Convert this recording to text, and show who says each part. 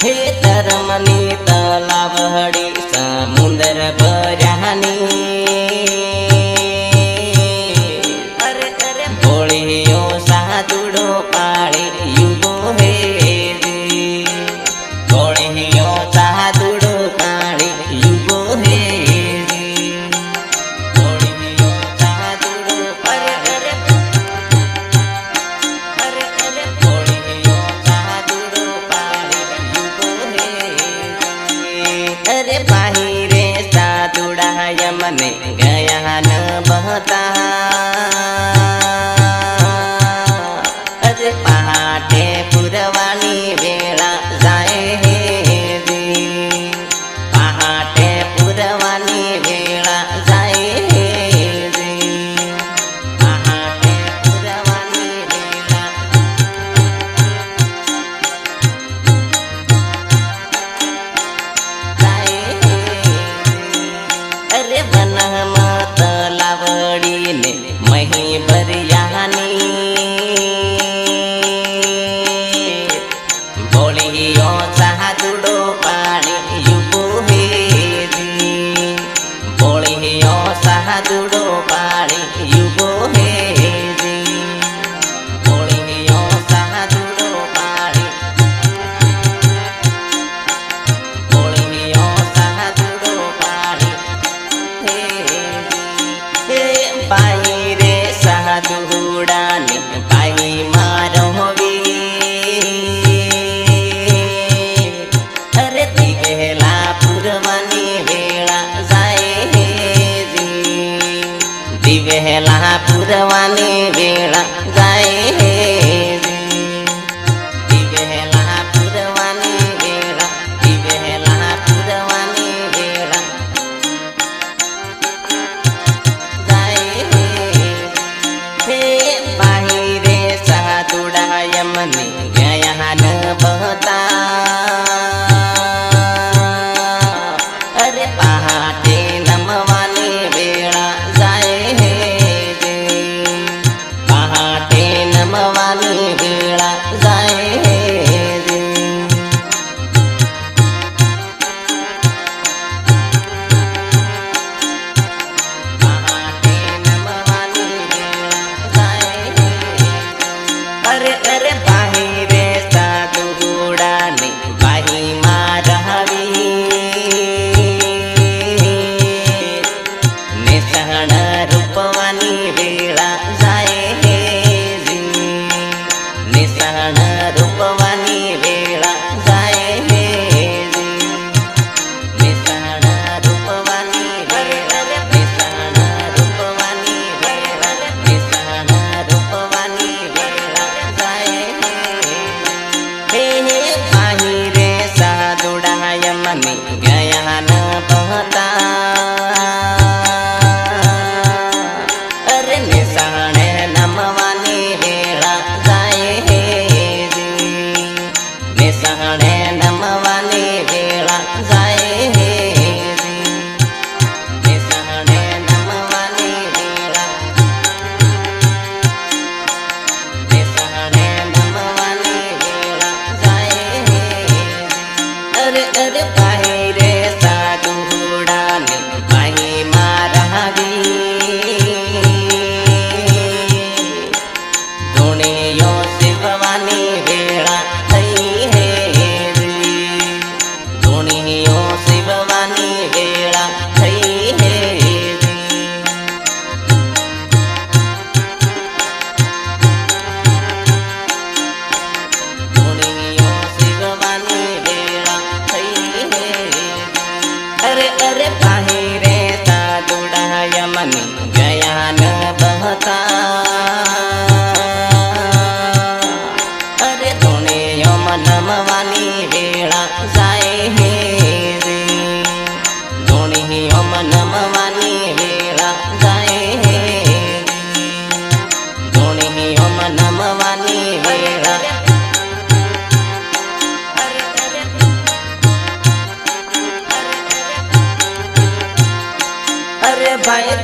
Speaker 1: हे धर्मनी तलावड़ी समुद्र भर्यानी अरे अरे बोलियो साधुड़ो पाड़ी युगो हे बोलियो साधुड़ो पाड़ी युगो हे बोलियो साधुड़ो अरे अरे अरे अरे बोलियो साधुड़ो पाड़ी युगो हे अरे बाहिरे साधुड़ा यमने गया न बहता अरे पहाटे पुरवानी वेला जाए हे पहाटे पुरवानी वेला जाए हे पहाटे पुरवानी वेला जाए हे अरे वनमत लावड़ी ने मही बरियानी बोलियो साधुड़ो पाड़ी युगो हे बोलियो साधुड़ो पाड़ी युगो हे बोलियो साधुड़ो पाड़ी बोलियो साधुड़ो पाड़ी हे बाहिरे साधुड़ानी बाही मारो अरे दिवेला पुरवानी वेला जाए हे दिवेला पुरवानी वेला जाए हे दिवेला पुरवानी वेला दिवेला पुरवानी वेला जाए हे बाहिरे साधुड़ा यमनी गया न बहता अरे पहाटे नमवानी वेला जाए हे पहाटे नमवानी वेला जाए हे पहाटे नमवानी वेला जाए हे अरे अरे बाहिरे साधुड़ानी बाही मारहवी निसहण रूपवानी वेला जाए हे निसहण रूपवानी वेला जाए हे निसहण रूपवानी वेला निसहण रूपवानी वेला निसहण रूपवानी वेला जाए हे बाहिरे साधुड़ा यमनी गया न बहता अरे निसहण नमवानी वेला जाए हे निसहण नमवानी वेला जाए हे निसहण नमवानी वेला निसहण नमवानी वेला जाए हे अरे अरे बाहिरे साधुड़ानी बाही मारहवी धुनियो शिववानी वेला थई हे धुनियो शिववानी वेला थई हे धुनियो शिववानी वेला थई हे अरे अरे बाहिरे साधुड़ा यमनी गया न बहता अरे धुनियो मनमवानी वेला जाए हे धुनियो मनमवानी वेला जाए हे धुनियो मनमवानी वेला अरे भाई